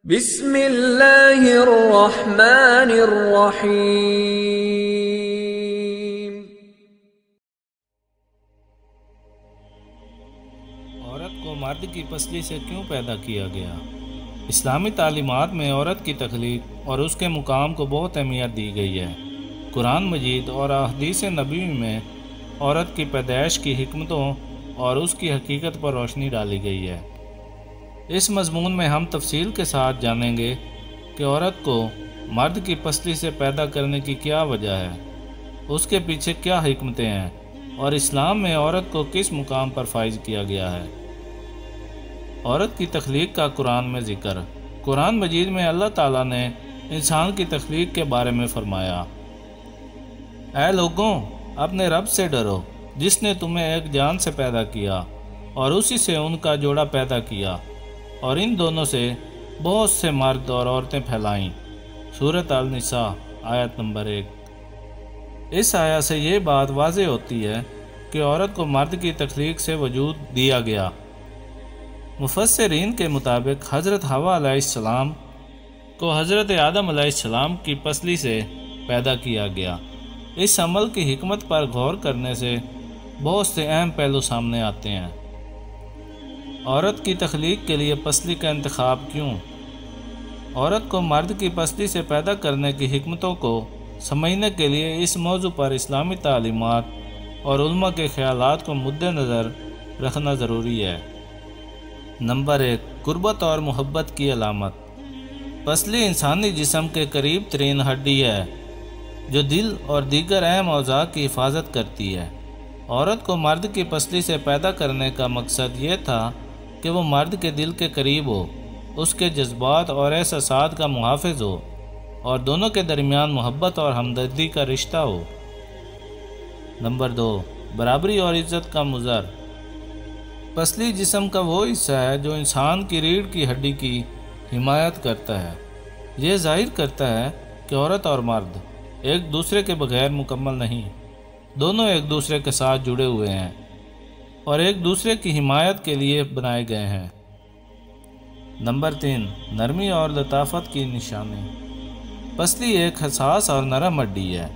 بسم اللہ الرحمن الرحیم۔ عورت کو مرد کی پسلی سے کیوں پیدا کیا گیا؟ اسلامی تعلیمات میں عورت کی تخلیق اور اس کے مقام کو بہت اہمیت دی گئی ہے۔ قرآن مجید اور احادیث نبوی میں عورت کی پیدائش کی حکمتوں اور اس کی حقیقت پر روشنی ڈالی گئی ہے۔ اس مضمون میں ہم تفصیل کے ساتھ جانیں گے کہ عورت کو مرد کی پسلی سے پیدا کرنے کی کیا وجہ ہے، اس کے پیچھے کیا حکمتیں ہیں، اور اسلام میں عورت کو کس مقام پر فائز کیا گیا ہے۔ عورت کی تخلیق کا قرآن میں ذکر۔ قرآن مجید میں اللہ تعالیٰ نے انسان کی تخلیق کے بارے میں فرمایا، اے لوگوں، اپنے رب سے ڈرو جس نے تمہیں ایک جان سے پیدا کیا اور اسی سے ان کا جوڑا پیدا کیا، اور ان دونوں سے بہت سے مرد اور عورتیں پھیلائیں۔ سورۃ النساء آیت نمبر 1۔ اس آیت سے یہ بات واضح ہوتی ہے کہ عورت کو مرد کی تخلیق سے وجود دیا گیا۔ مفسرین کے مطابق حضرت حوا علیہ السلام کو حضرت آدم علیہ السلام کی پسلی سے پیدا کیا گیا۔ اس عمل کی حکمت پر غور کرنے سے بہت سے اہم پہلو سامنے آتے ہیں۔ عورت کی تخلیق کے لیے پسلی کا انتخاب کیوں؟ عورت کو مرد کی پسلی سے پیدا کرنے کی حکمتوں کو سمجھنے کے لیے اس موضوع پر اسلامی تعلیمات اور علماء کے خیالات کو مد نظر رکھنا ضروری ہے۔ نمبر 1، قربت اور محبت کی علامت۔ پسلی انسانی جسم کے قریب ترین ہڈی ہے جو دل اور دیگر اہم اعضاء کی حفاظت کرتی ہے۔ عورت کو مرد کی پسلی سے پیدا کرنے کا مقصد یہ تھا کہ وہ مرد کے دل کے قریب ہو، اس کے جذبات اور احساسات کا محافظ ہو، اور دونوں کے درمیان محبت اور ہمدردی کا رشتہ ہو۔ نمبر 2، برابری اور عزت کا مظہر۔ پسلی جسم کا وہ حصہ ہے جو انسان کی ریڑھ کی ہڈی کی حمایت کرتا ہے۔ یہ ظاہر کرتا ہے کہ عورت اور مرد ایک دوسرے کے بغیر مکمل نہیں، دونوں ایک دوسرے کے ساتھ جڑے ہوئے ہیں اور ایک دوسرے کی حمایت کے لیے بنائے گئے ہیں۔ نمبر 3، نرمی اور لطافت کی نشانی۔ پسلی ایک حساس اور نرم ہڈی ہے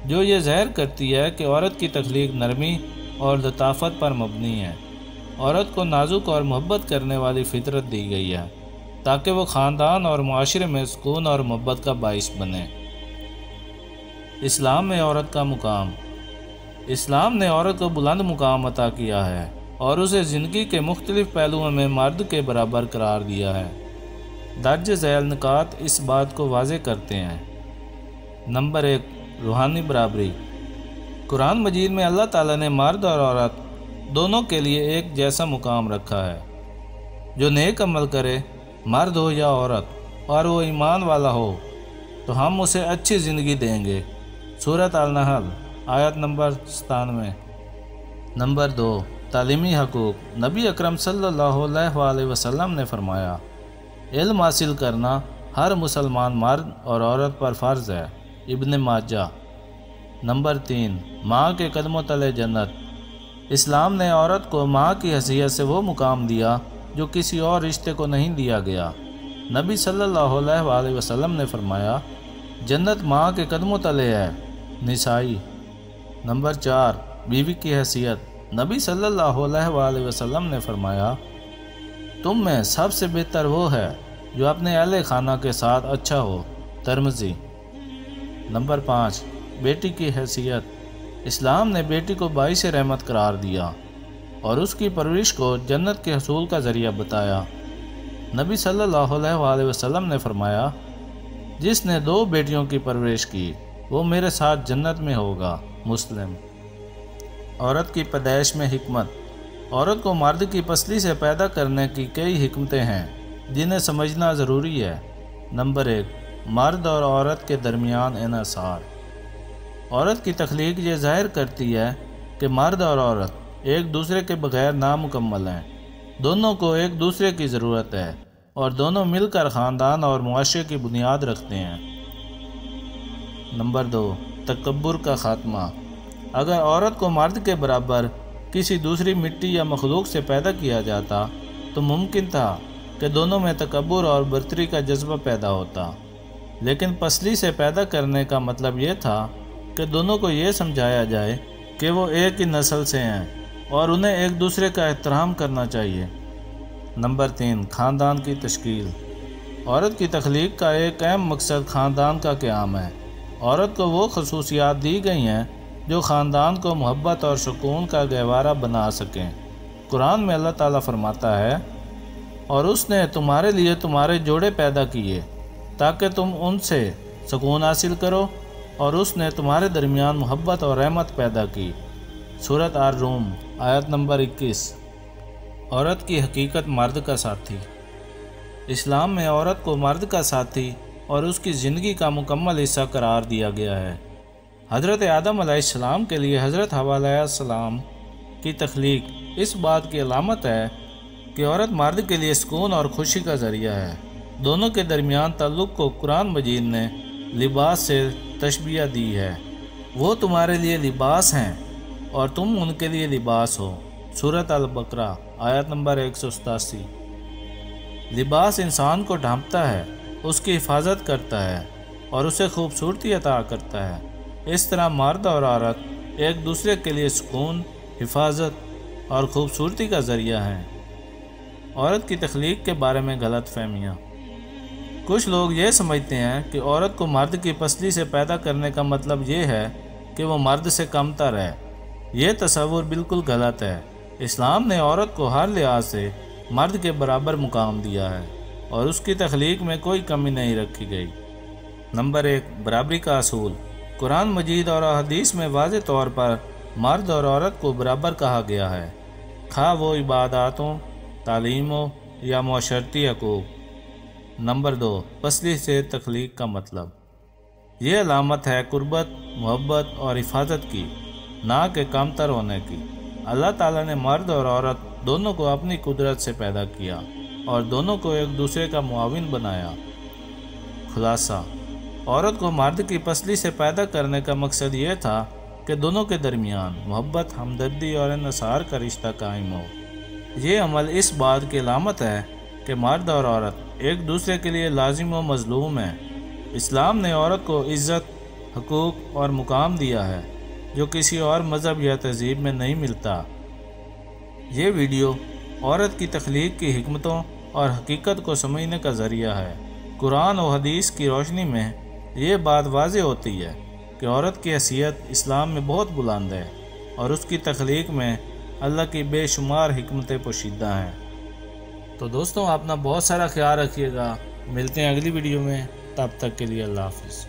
جو یہ ظاہر کرتی ہے کہ عورت کی تخلیق نرمی اور لطافت پر مبنی ہے۔ عورت کو نازک اور محبت کرنے والی فطرت دی گئی ہے تاکہ وہ خاندان اور معاشرے میں سکون اور محبت کا باعث بنے۔ اسلام میں عورت کا مقام۔ اسلام نے عورت کو بلند مقام عطا کیا ہے اور اسے زندگی کے مختلف پہلوؤں میں مرد کے برابر قرار دیا ہے۔ درج ذیل نکات اس بات کو واضح کرتے ہیں۔ نمبر 1، روحانی برابری۔ قرآن مجید میں اللہ تعالیٰ نے مرد اور عورت دونوں کے لیے ایک جیسا مقام رکھا ہے۔ جو نیک عمل کرے، مرد ہو یا عورت، اور وہ ایمان والا ہو تو ہم اسے اچھی زندگی دیں گے۔ سورۃ النحل آیت نمبر 97۔ نمبر 2، تعلیمی حقوق۔ نبی اکرم صلی اللہ علیہ وسلم نے فرمایا، علم حاصل کرنا ہر مسلمان مرد اور عورت پر فرض ہے۔ ابن ماجہ۔ نمبر 3، ماں کے قدموں تلے جنت۔ اسلام نے عورت کو ماں کی حیثیت سے وہ مقام دیا جو کسی اور رشتے کو نہیں دیا گیا۔ نبی صلی اللہ علیہ وسلم نے فرمایا، جنت ماں کے قدموں تلے ہے۔ نسائی۔ نمبر 4، بیوی کی حیثیت۔ نبی صلی اللہ علیہ وسلم نے فرمایا، تم میں سب سے بہتر وہ ہے جو اپنے اہل خانہ کے ساتھ اچھا ہو۔ ترمذی۔ نمبر 5، بیٹی کی حیثیت۔ اسلام نے بیٹی کو باعث رحمت قرار دیا اور اس کی پرورش کو جنت کے حصول کا ذریعہ بتایا۔ نبی صلی اللہ علیہ وسلم نے فرمایا، جس نے 2 بیٹیوں کی پرورش کی وہ میرے ساتھ جنت میں ہوگا۔ مسلم۔ عورت کی پیدائش میں حکمت۔ عورت کو مرد کی پسلی سے پیدا کرنے کی کئی حکمتیں ہیں جنہیں سمجھنا ضروری ہے۔ نمبر 1، مرد اور عورت کے درمیان انحصار۔ عورت کی تخلیق یہ ظاہر کرتی ہے کہ مرد اور عورت ایک دوسرے کے بغیر نامکمل ہیں، دونوں کو ایک دوسرے کی ضرورت ہے اور دونوں مل کر خاندان اور معاشرے کی بنیاد رکھتے ہیں۔ نمبر 2، تکبر کا خاتمہ۔ اگر عورت کو مرد کے برابر کسی دوسری مٹی یا مخلوق سے پیدا کیا جاتا تو ممکن تھا کہ کہ دونوں میں تکبر اور برتری کا جذبہ پیدا ہوتا، لیکن پسلی سے پیدا کرنے کا مطلب یہ تھا کہ دونوں کو یہ سمجھایا جائے کہ وہ ایک ہی نسل سے ہیں اور انہیں ایک دوسرے کا احترام کرنا چاہیے۔ نمبر 3، خاندان کی تشکیل۔ عورت کی تخلیق کا ایک اہم مقصد خاندان کا قیام ہے۔ عورت کو وہ خصوصیات دی گئی ہیں جو خاندان کو محبت اور سکون کا گہوارہ بنا سکیں۔ قرآن میں اللہ تعالیٰ فرماتا ہے، اور اس نے تمہارے لیے تمہارے جوڑے پیدا کیے تاکہ تم ان سے سکون حاصل کرو، اور اس نے تمہارے درمیان محبت اور رحمت پیدا کی۔ سورۃ الروم آیت نمبر 21۔ عورت کی حقیقت مرد کا ساتھی۔ اسلام میں عورت کو مرد کا ساتھی اور اس کی زندگی کا مکمل حصہ قرار دیا گیا ہے۔ حضرت آدم علیہ السلام کے لیے حضرت حوا علیہ السلام کی تخلیق اس بات کی علامت ہے کہ عورت مرد کے لیے سکون اور خوشی کا ذریعہ ہے۔ دونوں کے درمیان تعلق کو قرآن مجید نے لباس سے تشبیہ دی ہے۔ وہ تمہارے لیے لباس ہیں اور تم ان کے لیے لباس ہو۔ سورۃ البقرہ آیت نمبر 187۔ لباس انسان کو ڈھانپتا ہے، اس کی حفاظت کرتا ہے اور اسے خوبصورتی عطا کرتا ہے۔ اس طرح مرد اور عورت ایک دوسرے کے لیے سکون، حفاظت اور خوبصورتی کا ذریعہ ہیں۔ عورت کی تخلیق کے بارے میں غلط فہمیاں۔ کچھ لوگ یہ سمجھتے ہیں کہ عورت کو مرد کی پسلی سے پیدا کرنے کا مطلب یہ ہے کہ وہ مرد سے کم تر ہے۔ یہ تصور بالکل غلط ہے۔ اسلام نے عورت کو ہر لحاظ سے مرد کے برابر مقام دیا ہے اور اس کی تخلیق میں کوئی کمی نہیں رکھی گئی۔ نمبر 1، برابری کا اصول۔ قرآن مجید اور احادیث میں واضح طور پر مرد اور عورت کو برابر کہا گیا ہے، خواہ وہ عباداتوں، تعلیموں یا معاشرتی حقوق۔ نمبر 2، پسلی سے تخلیق کا مطلب۔ یہ علامت ہے قربت، محبت اور حفاظت کی، نہ کہ کم تر ہونے کی۔ اللہ تعالیٰ نے مرد اور عورت دونوں کو اپنی قدرت سے پیدا کیا اور دونوں کو ایک دوسرے کا معاون بنایا۔ خلاصہ، عورت کو مرد کی پسلی سے پیدا کرنے کا مقصد یہ تھا کہ دونوں کے درمیان محبت، ہمدردی اور انحصار کا رشتہ قائم ہو۔ یہ عمل اس بات کی علامت ہے کہ مرد اور عورت ایک دوسرے کے لیے لازم و مظلوم ہیں۔ اسلام نے عورت کو عزت، حقوق اور مقام دیا ہے جو کسی اور مذہب یا تہذیب میں نہیں ملتا۔ یہ ویڈیو عورت کی تخلیق کی حکمتوں اور حقیقت کو سمجھنے کا ذریعہ ہے۔ قرآن و حدیث کی روشنی میں یہ بات واضح ہوتی ہے کہ عورت کی حیثیت اسلام میں بہت بلند ہے اور اس کی تخلیق میں اللہ کی بے شمار حکمتیں پوشیدہ ہیں۔ تو دوستوں، اپنا بہت سارا خیال رکھیے گا۔ ملتے ہیں اگلی ویڈیو میں، تب تک کے لیے اللہ حافظ۔